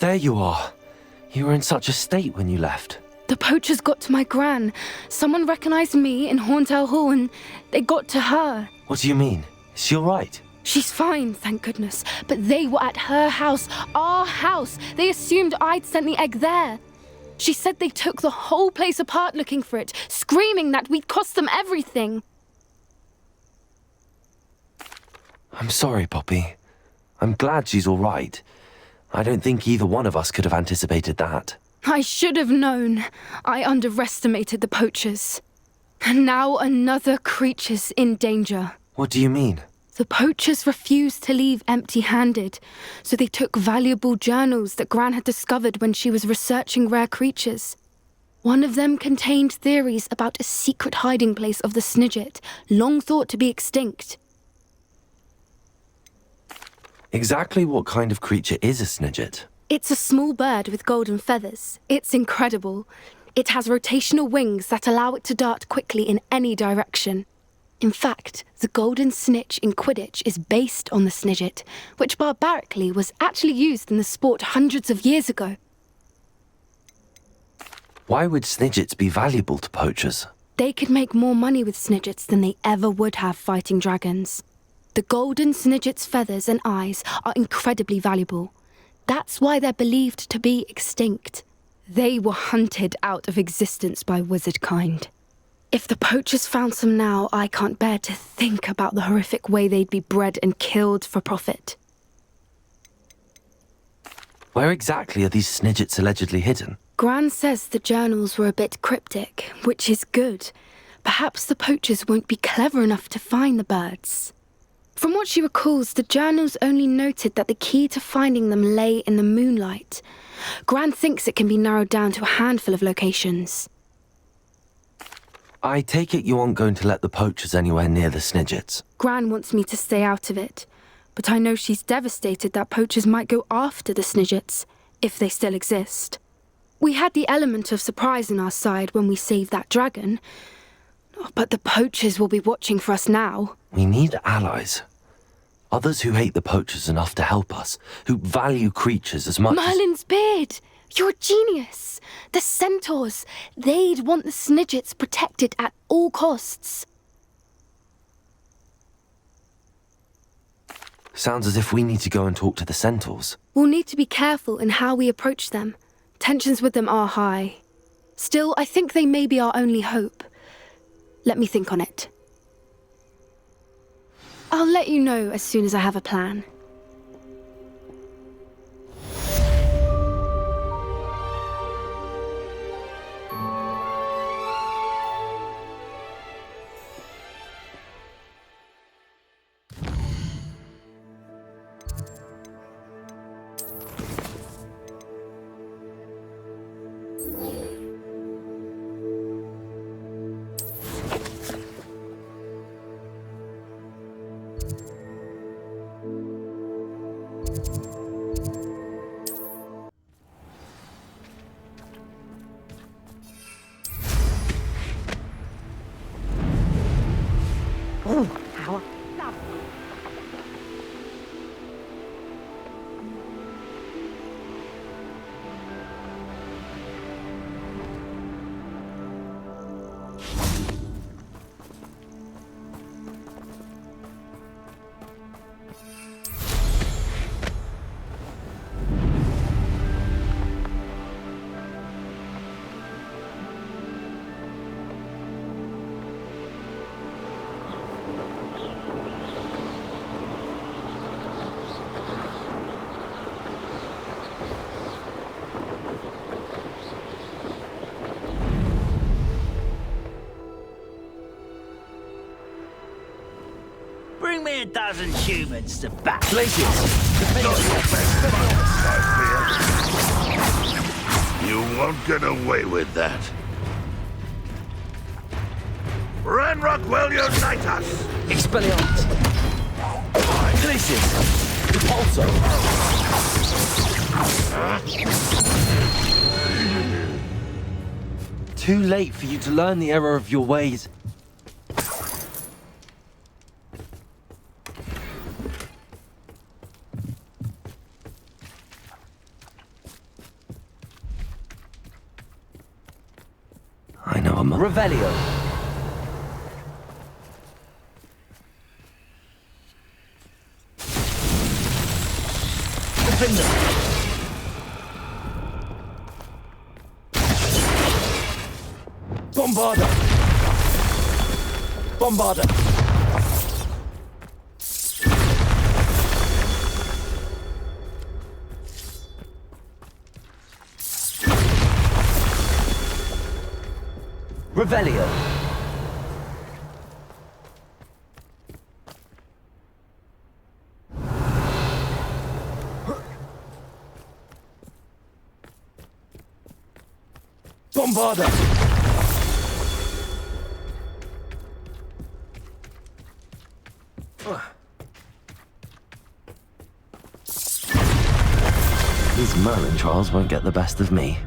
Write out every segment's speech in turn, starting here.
There you are. You were in such a state when you left. The poachers got to my gran. Someone recognized me in Horntail Hall and they got to her. What do you mean? Is she all right? She's fine, thank goodness. But they were at her house, our house. They assumed I'd sent the egg there. She said they took the whole place apart looking for it, screaming that we'd cost them everything. I'm sorry, Poppy. I'm glad she's all right. I don't think either one of us could have anticipated that. I should have known. I underestimated the poachers. And now another creature's in danger. What do you mean? The poachers refused to leave empty-handed, so they took valuable journals that Gran had discovered when she was researching rare creatures. One of them contained theories about a secret hiding place of the Snidget, long thought to be extinct. Exactly what kind of creature is a Snidget? It's a small bird with golden feathers. It's incredible. It has rotational wings that allow it to dart quickly in any direction. In fact, the golden snitch in Quidditch is based on the Snidget, which barbarically was actually used in the sport hundreds of years ago. Why would Snidgets be valuable to poachers? They could make more money with Snidgets than they ever would have fighting dragons. The golden Snidget's feathers and eyes are incredibly valuable. That's why they're believed to be extinct. They were hunted out of existence by wizard kind. If the poachers found some now, I can't bear to think about the horrific way they'd be bred and killed for profit. Where exactly are these Snidgets allegedly hidden? Gran says the journals were a bit cryptic, which is good. Perhaps the poachers won't be clever enough to find the birds. From what she recalls, the journals only noted that the key to finding them lay in the moonlight. Gran thinks it can be narrowed down to a handful of locations. I take it you aren't going to let the poachers anywhere near the Snidgets. Gran wants me to stay out of it, but I know she's devastated that poachers might go after the Snidgets, if they still exist. We had the element of surprise on our side when we saved that dragon, but the poachers will be watching for us now. We need allies. Others who hate the poachers enough to help us, who value creatures as much Merlin's beard! You're a genius! The centaurs! They'd want the Snidgets protected at all costs. Sounds as if we need to go and talk to the centaurs. We'll need to be careful in how we approach them. Tensions with them are high. Still, I think they may be our only hope. Let me think on it. I'll let you know as soon as I have a plan. Bring me a dozen humans to back. Glaciers! You won't get away with that. Ranrock will unite us! Expelliarmus! Glaciers! Repulso! Too late for you to learn the error of your ways. I know a Revelio. Defender. Bombarder. Bombarder. Revelio. Bombarder. These Merlin trials won't get the best of me.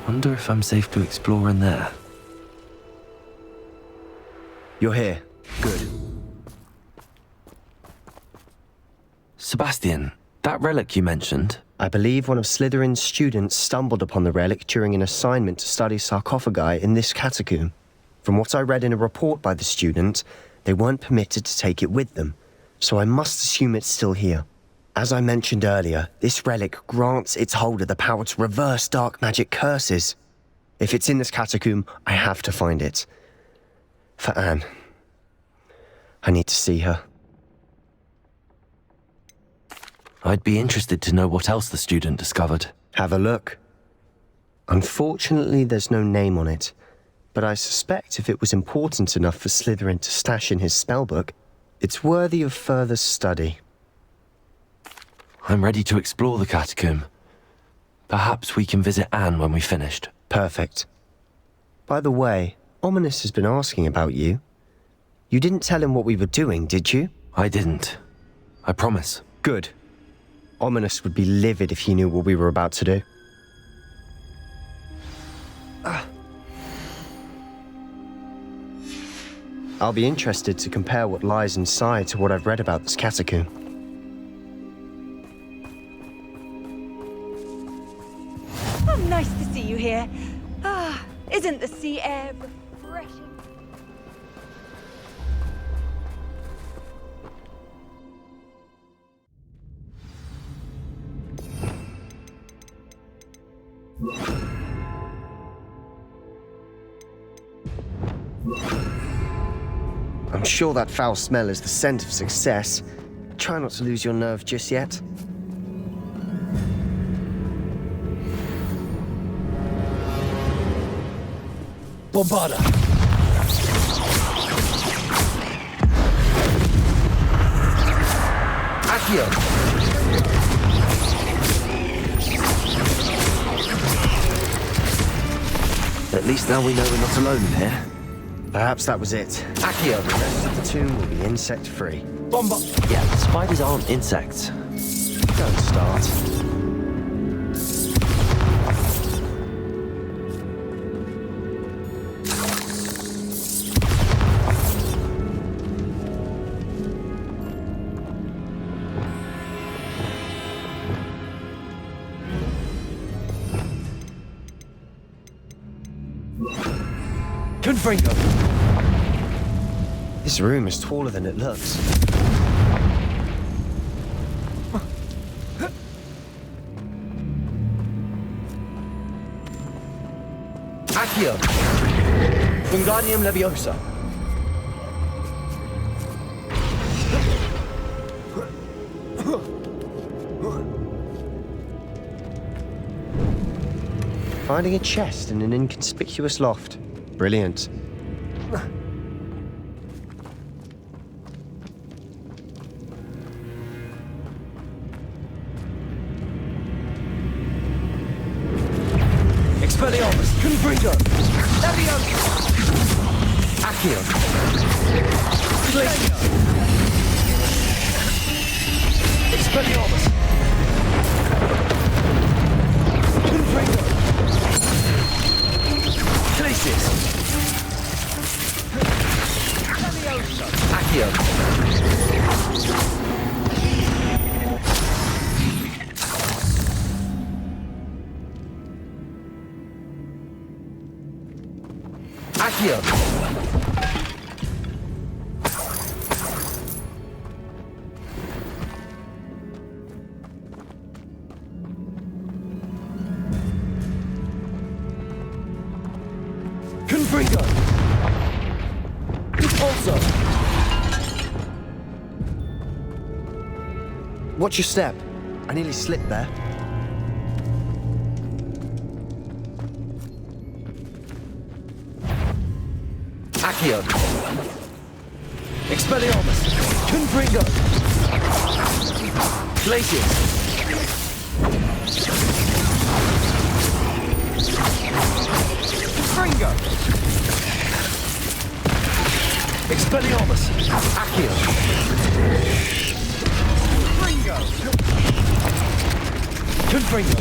Wonder if I'm safe to explore in there. You're here. Good. Sebastian, that relic you mentioned. I believe one of Slytherin's students stumbled upon the relic during an assignment to study sarcophagi in this catacomb. From what I read in a report by the student, they weren't permitted to take it with them, so I must assume it's still here. As I mentioned earlier, this relic grants its holder the power to reverse dark magic curses. If it's in this catacomb, I have to find it. For Anne. I need to see her. I'd be interested to know what else the student discovered. Have a look. Unfortunately, there's no name on it, but I suspect if it was important enough for Slytherin to stash in his spellbook, it's worthy of further study. I'm ready to explore the catacomb. Perhaps we can visit Anne when we've finished. Perfect. By the way, Ominous has been asking about you. You didn't tell him what we were doing, did you? I didn't. I promise. Good. Ominous would be livid if he knew what we were about to do. I'll be interested to compare what lies inside to what I've read about this catacomb. Oh, nice to see you here. Ah, isn't the sea air refreshing? I'm sure that foul smell is the scent of success. Try not to lose your nerve just yet. Bombarder! Accio! At least now we know we're not alone in here. Perhaps that was it. Accio! The rest of the tomb will be insect-free. Yeah, spiders aren't insects. Don't start. Confringo! This room is taller than it looks. Accio! Wingardium Leviosa! Finding a chest in an inconspicuous loft. Brilliant. Expelliarmus! Confringo! Leviosa! Accio! Glacius! Expelliarmus! Confringo! Glacius! Leviosa! Accio! Accio! Confringo! Also! Watch your step. I nearly slipped there. Accio! Expelliarmus! Confringo! Glacius! Confringo! Expelliarmus! Accio! Confringo! Confringo!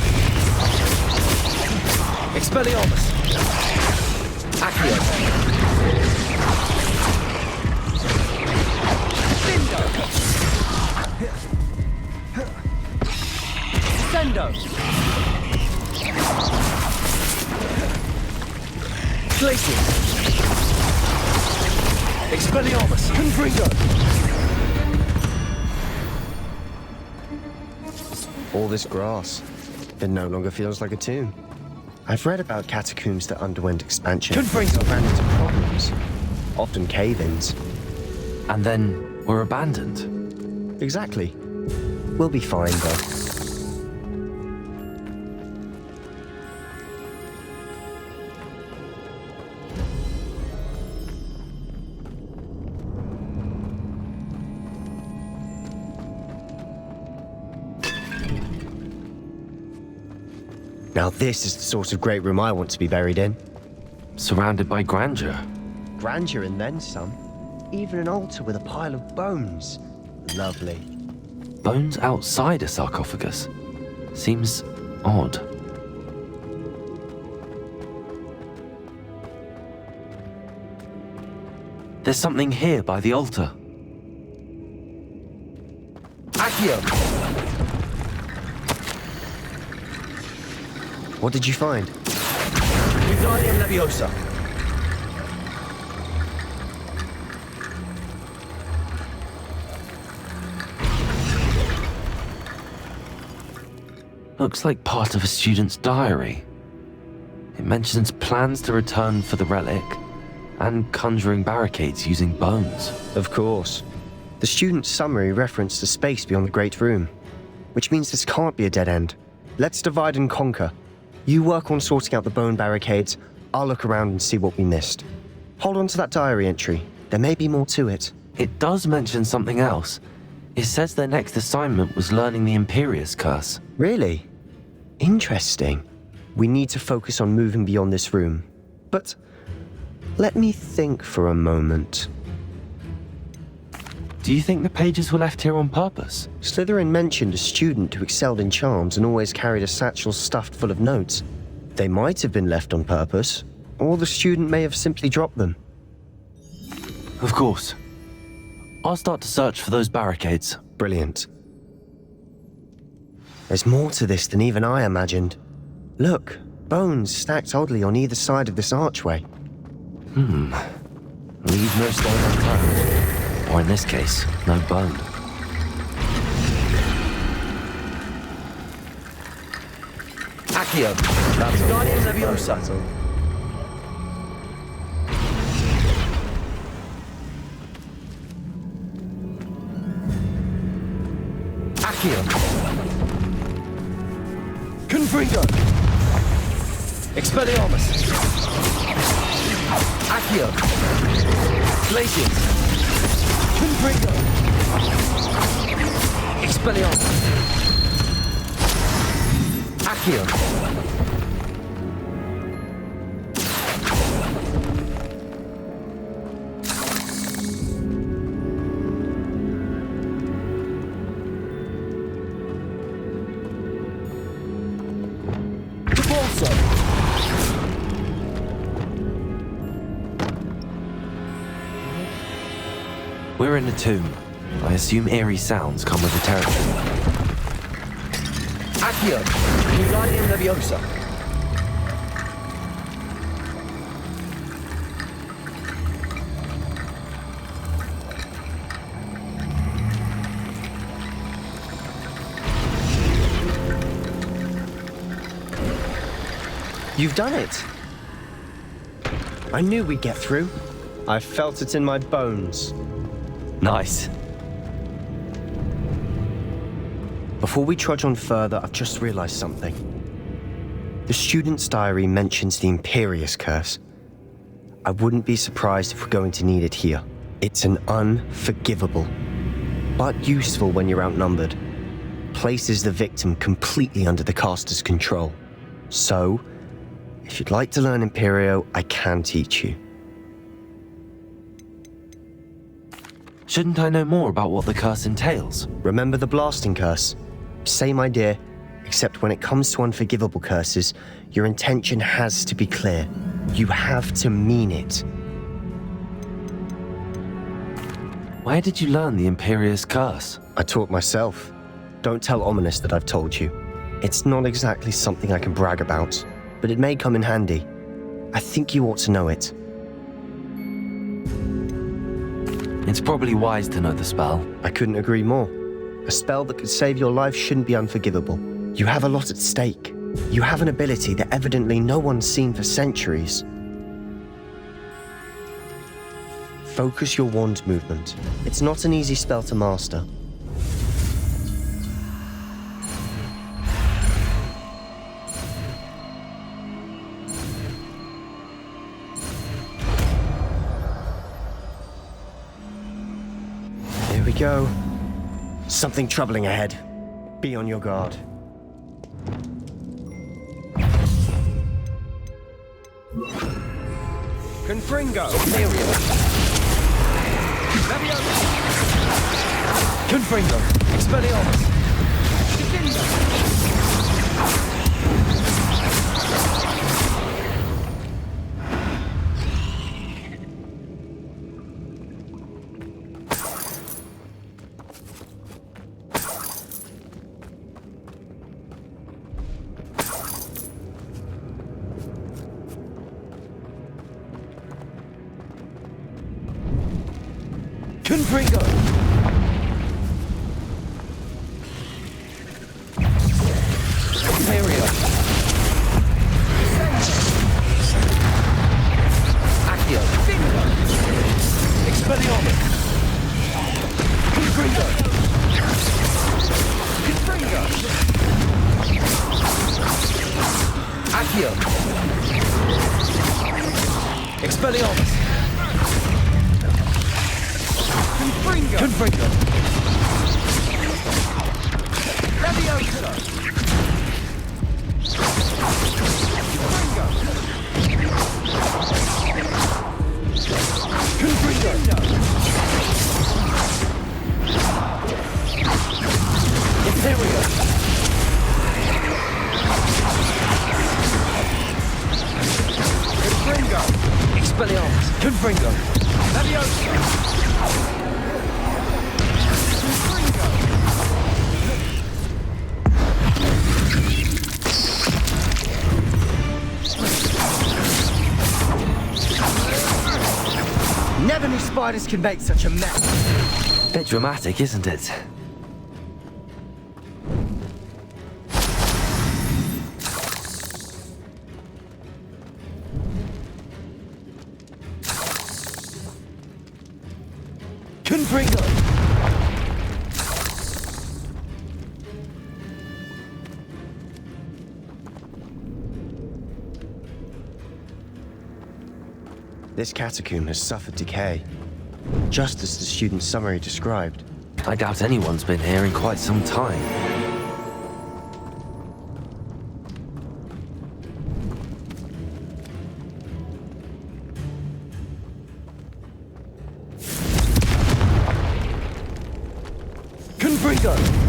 Expelliarmus! Accio! Sendo! Glacius! Expelliarmus! Confringo! All this grass. It no longer feels like a tomb. I've read about catacombs that underwent expansion. Confringo! Ran into problems. Often cave-ins. And then were abandoned. Exactly. We'll be fine, though. Now this is the sort of great room I want to be buried in. Surrounded by grandeur. Grandeur and then some. Even an altar with a pile of bones. Lovely. Bones outside a sarcophagus. Seems odd. There's something here by the altar. Accio! What did you find? Wingardium Leviosa! Looks like part of a student's diary. It mentions plans to return for the relic and conjuring barricades using bones. Of course. The student's summary referenced a space beyond the Great Room, which means this can't be a dead end. Let's divide and conquer. You work on sorting out the bone barricades, I'll look around and see what we missed. Hold on to that diary entry. There may be more to it. It does mention something else. It says their next assignment was learning the Imperius Curse. Really? Interesting. We need to focus on moving beyond this room. But let me think for a moment. Do you think the pages were left here on purpose? Slytherin mentioned a student who excelled in charms and always carried a satchel stuffed full of notes. They might have been left on purpose, or the student may have simply dropped them. Of course. I'll start to search for those barricades. Brilliant. There's more to this than even I imagined. Look, bones stacked oddly on either side of this archway. Leave no stone unturned. Or in this case, no bone. Accio, that's Guardian Leviosa. Accio. Confringo. Expelliarmus. Accio. Glacius. Confringo. Expelliarmus. Accio. We're in a tomb. I assume eerie sounds come with the territory. Accio. Guardian Leviosa. You've done it! I knew we'd get through. I felt it in my bones. Nice. Before we trudge on further, I've just realized something. The student's diary mentions the Imperious Curse. I wouldn't be surprised if we're going to need it here. It's an unforgivable, but useful when you're outnumbered. Places the victim completely under the caster's control. So, if you'd like to learn Imperio, I can teach you. Shouldn't I know more about what the curse entails? Remember the blasting curse? Same idea, except when it comes to unforgivable curses, your intention has to be clear. You have to mean it. Where did you learn the Imperious Curse? I taught myself. Don't tell Ominous that I've told you. It's not exactly something I can brag about, but it may come in handy. I think you ought to know it. It's probably wise to know the spell. I couldn't agree more. A spell that could save your life shouldn't be unforgivable. You have a lot at stake. You have an ability that evidently no one's seen for centuries. Focus your wand movement. It's not an easy spell to master. Here we go. Something troubling ahead. Be on your guard. Confringo. Imperial. Leviosa. Confringo. Expelliarmus. Defendo. Confringo! Imperio! Accio! Bingo! Expelliarmus! Confringo! Confringo! Accio! Expelliarmus! Confringo! Confringo! Leviosa! Confringo! Confringo! Imperio! Confringo! Expelliarmus! Confringo! Leviosa! spiders can make such a mess. Bit dramatic, isn't it? Confringo! This catacomb has suffered decay, just as the student's summary described. I doubt anyone's been here in quite some time. Confringo!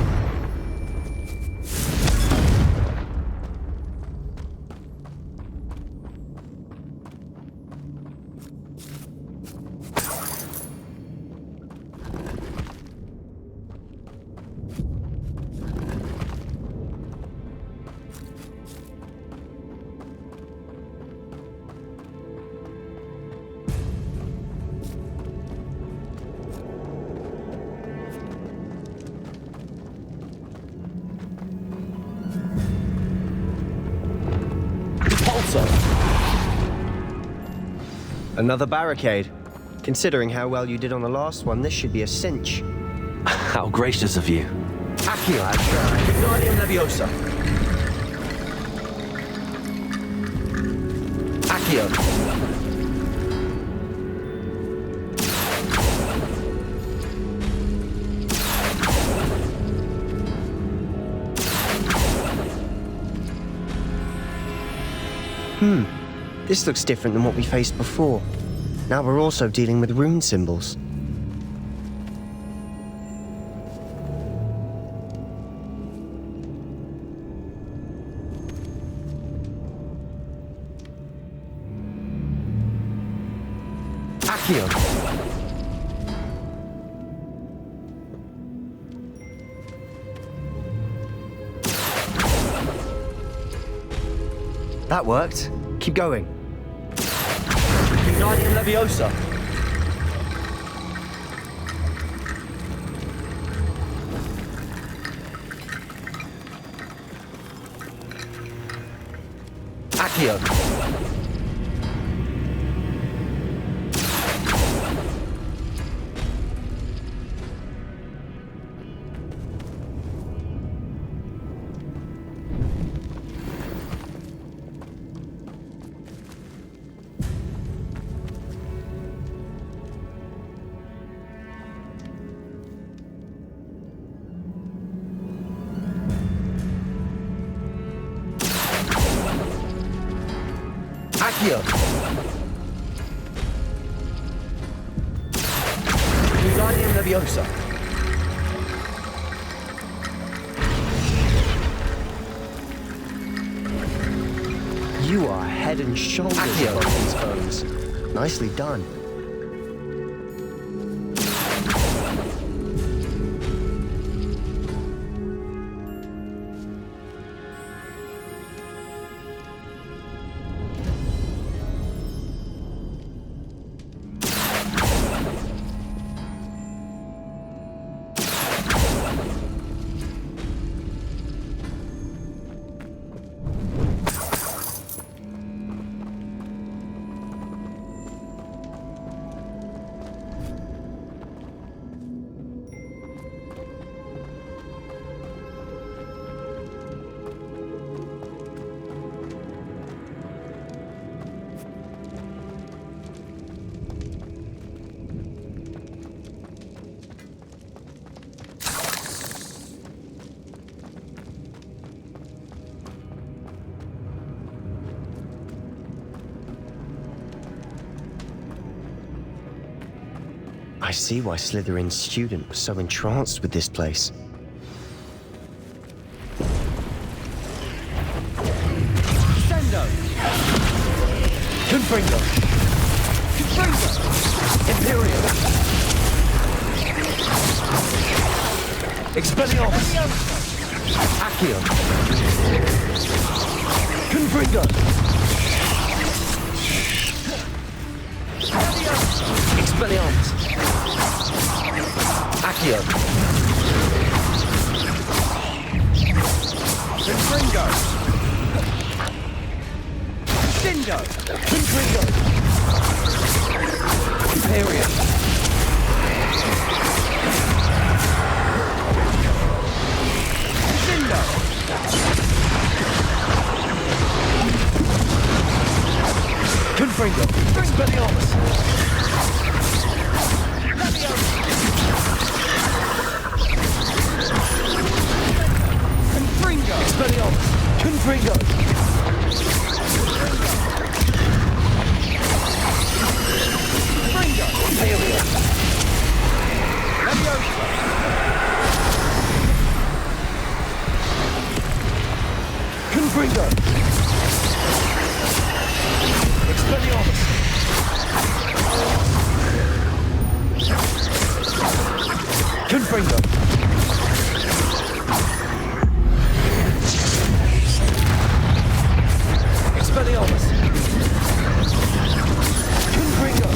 Another barricade. Considering how well you did on the last one, this should be a cinch. How gracious of you. Accio! Wingardium Leviosa! Accio! This looks different than what we faced before. Now we're also dealing with rune symbols. Accio! That worked. Keep going. Wingardium Leviosa! Accio! Accio! Wingardium Leviosa! You are head and shoulders Accio. above these foes. Nicely done. I see why Slytherin's student was so entranced with this place. Sendo! Confringo! Confringo! Imperial! Expelliarmus! Accio! Confringo! Expelliarmus! Accio. Confringo. Dindo. Confringo. Imperium. Dindo. Confringo. Expelliarmus. Confringo. Expelliarmus. Confringo. Confringo. Imperium. Leviosa. Confringo. Expelliarmus. Confringo. Expelliarmus. Confringo.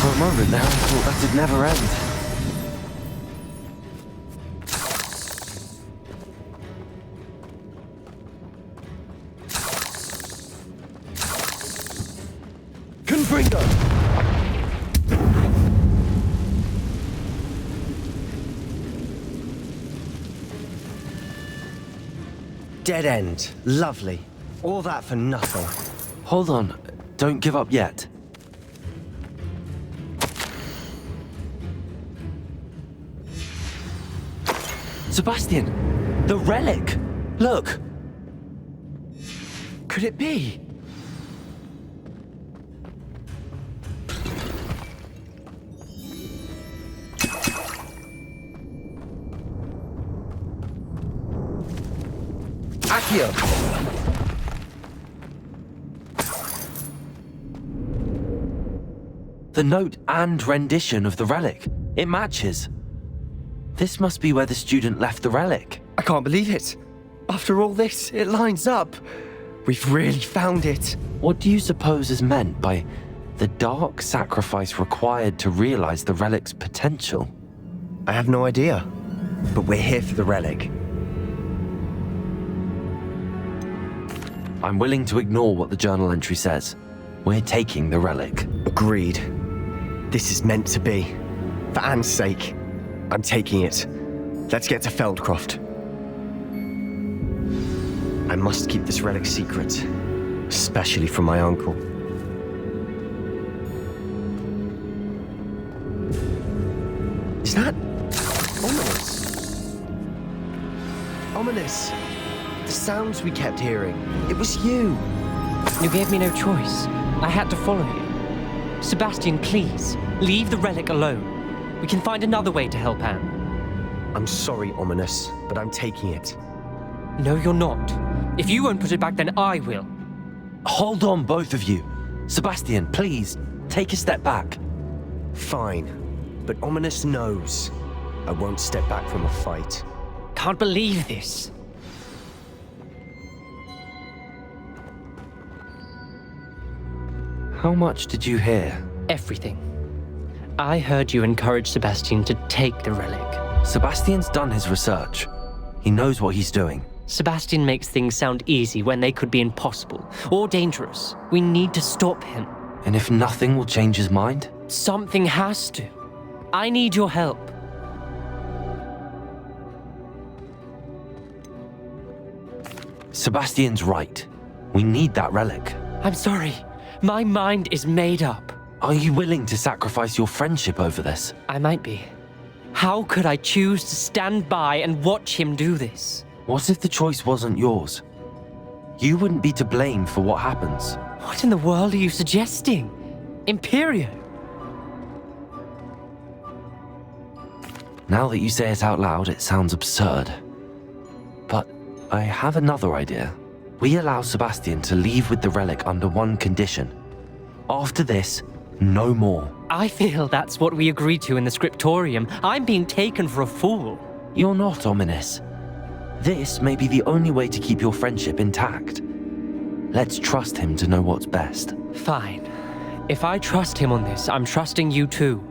For a moment there, I thought that'd never end. Confringo. Dead end. Lovely. All that for nothing. Hold on, don't give up yet. Sebastian! The relic! Look! Could it be? Accio. The note and rendition of the relic. It matches. This must be where the student left the relic. I can't believe it. After all this, it lines up. We've really found it. What do you suppose is meant by the dark sacrifice required to realize the relic's potential? I have no idea. But we're here for the relic. I'm willing to ignore what the journal entry says. We're taking the relic. Agreed. This is meant to be. For Anne's sake, I'm taking it. Let's get to Feldcroft. I must keep this relic secret, especially from my uncle. Is that ominous? Ominous. The sounds we kept hearing. It was you. You gave me no choice. I had to follow you. Sebastian, please, leave the relic alone. We can find another way to help Anne. I'm sorry, Ominous, but I'm taking it. No, you're not. If you won't put it back, then I will. Hold on, both of you. Sebastian, please, take a step back. Fine, but Ominous knows I won't step back from a fight. Can't believe this. How much did you hear? Everything. I heard you encourage Sebastian to take the relic. Sebastian's done his research. He knows what he's doing. Sebastian makes things sound easy when they could be impossible or dangerous. We need to stop him. And if nothing will change his mind? Something has to. I need your help. Sebastian's right. We need that relic. I'm sorry. My mind is made up. Are you willing to sacrifice your friendship over this? I might be. How could I choose to stand by and watch him do this? What if the choice wasn't yours? You wouldn't be to blame for what happens. What in the world are you suggesting? Imperio? Now that you say it out loud, it sounds absurd. But I have another idea. We allow Sebastian to leave with the relic under one condition. After this, no more. I feel that's what we agreed to in the scriptorium. I'm being taken for a fool. You're not, Ominous. This may be the only way to keep your friendship intact. Let's trust him to know what's best. Fine. If I trust him on this, I'm trusting you too.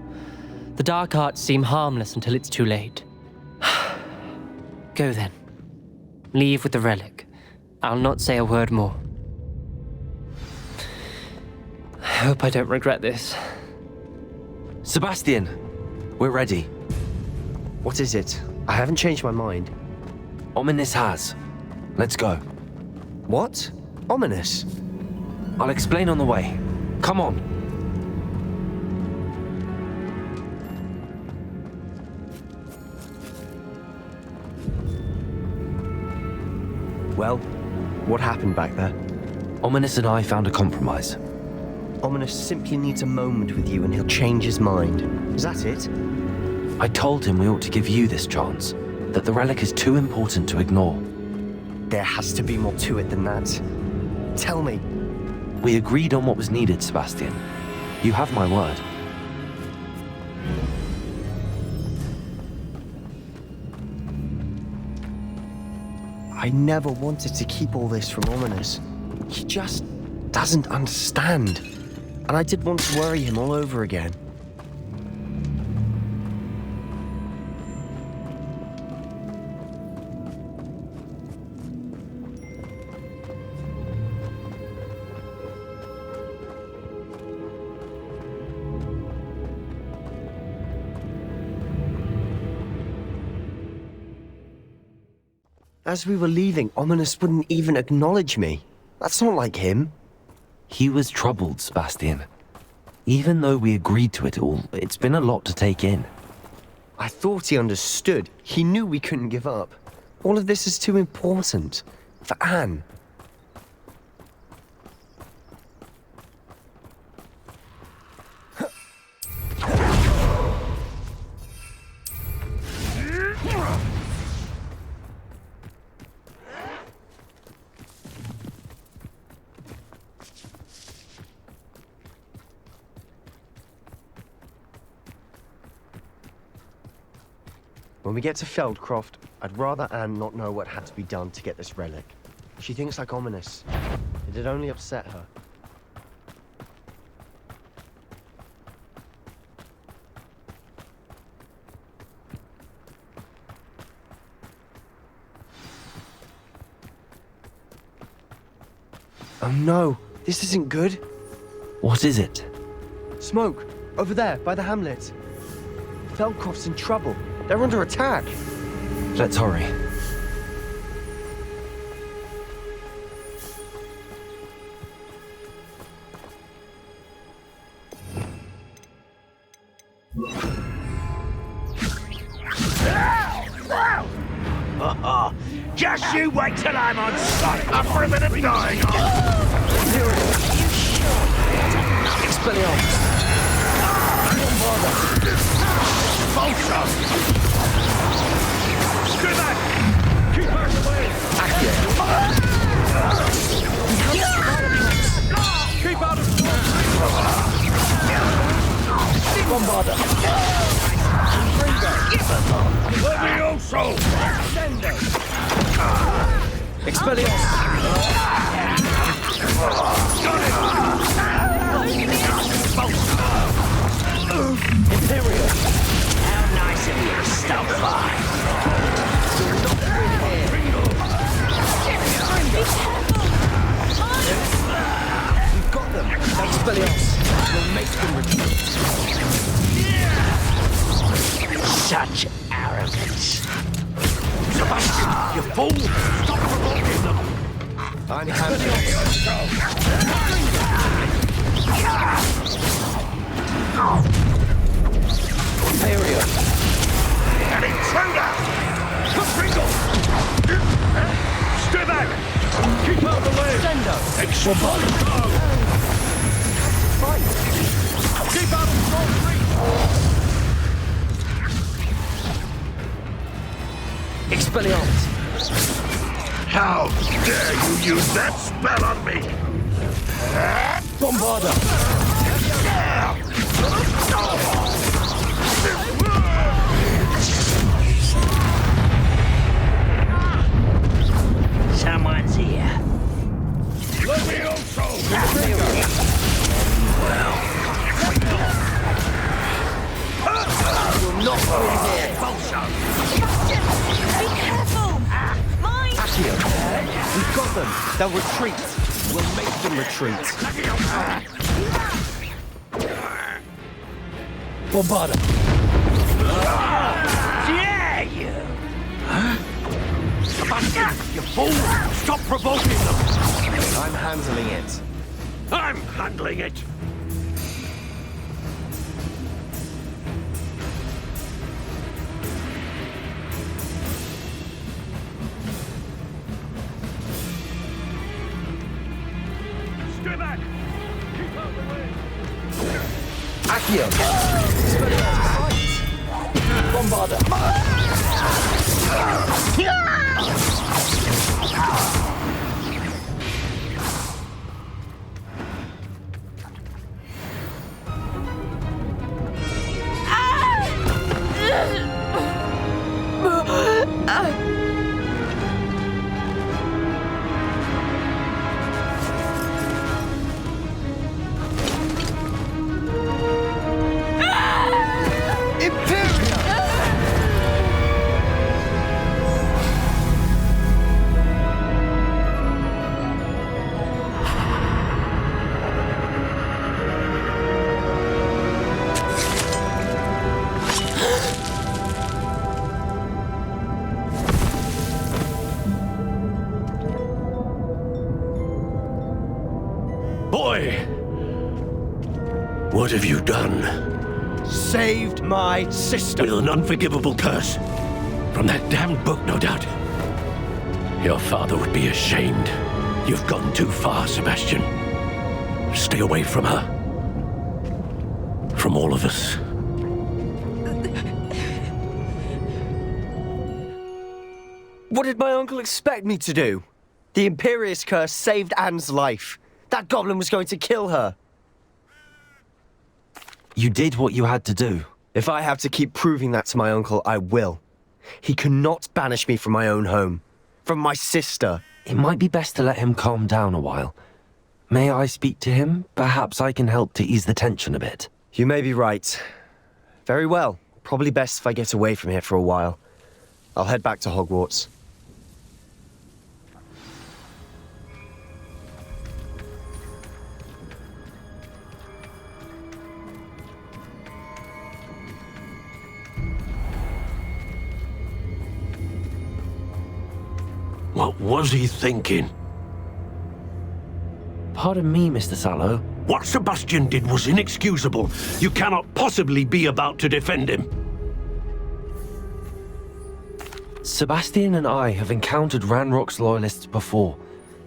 The dark arts seem harmless until it's too late. Go then. Leave with the relic. I'll not say a word more. I hope I don't regret this. Sebastian, we're ready. What is it? I haven't changed my mind. Ominous has. Let's go. What? Ominous? I'll explain on the way. Come on. Well, what happened back there? Ominous and I found a compromise. Ominous simply needs a moment with you and he'll change his mind. Is that it? I told him we ought to give you this chance, that the relic is too important to ignore. There has to be more to it than that. Tell me. We agreed on what was needed, Sebastian. You have my word. I never wanted to keep all this from Ominous. He just doesn't understand. And I did want to worry him all over again. As we were leaving, Ominous wouldn't even acknowledge me. That's not like him. He was troubled, Sebastian. Even though we agreed to it all, it's been a lot to take in. I thought he understood. He knew we couldn't give up. All of this is too important. For Anne. When we get to Feldcroft, I'd rather Anne not know what had to be done to get this relic. She thinks like Ominous. It'd only upset her. Oh no, this isn't good. What is it? Smoke, over there, by the hamlet. Feldcroft's in trouble. They're under attack. Let's hurry. Just you wait till I'm on sight. Up for a bit of dying. Expelliarmus! Vulture! Screw back! Keep her away! Accio! Keep out of Bombarda! Levioso! Expelliarmus! Imperial! How nice of you to stop by. We've got them! Expelliarmus! We'll make them retreat! Such arrogance. Sebastian, you fool! Stop provoking them! I'm happy. Imperial! An intruder! Pringle! Stay back! Keep out of the way! Sendo! Explode! Fight! Keep out of Storm 3! Expelliarmus! How dare you use that spell on me? Bombarda! Someone's here. Levioso! Well, Be careful! Mine! Accio, we've got them. They'll retreat. We'll make them retreat. Bombarda. Dare you! Sebastian, you fool! Stop provoking them! I'm handling it. I'm handling it! Stay back! Keep out the way! Accio. Bombarda. Boy! What have you done? Saved my sister. With an unforgivable curse. From that damned book, no doubt. Your father would be ashamed. You've gone too far, Sebastian. Stay away from her. From all of us. What did my uncle expect me to do? The Imperious curse saved Anne's life. That goblin was going to kill her. You did what you had to do. If I have to keep proving that to my uncle, I will. He cannot banish me from my own home. From my sister. It might be best to let him calm down a while. May I speak to him? Perhaps I can help to ease the tension a bit. You may be right. Very well. Probably best if I get away from here for a while. I'll head back to Hogwarts. What was he thinking? Pardon me, Mr. Sallow. What Sebastian did was inexcusable. You cannot possibly be about to defend him. Sebastian and I have encountered Ranrock's loyalists before.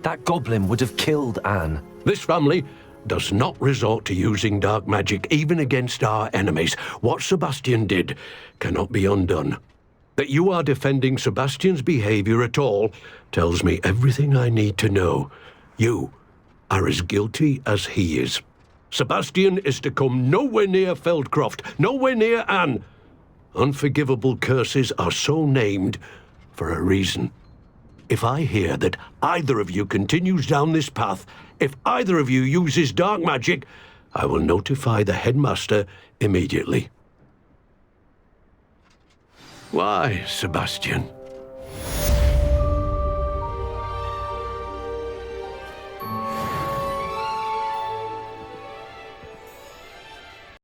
That goblin would have killed Anne. This family does not resort to using dark magic even against our enemies. What Sebastian did cannot be undone. That you are defending Sebastian's behavior at all tells me everything I need to know. You are as guilty as he is. Sebastian is to come nowhere near Feldcroft, nowhere near Anne. Unforgivable curses are so named for a reason. If I hear that either of you continues down this path, if either of you uses dark magic, I will notify the headmaster immediately. Why, Sebastian?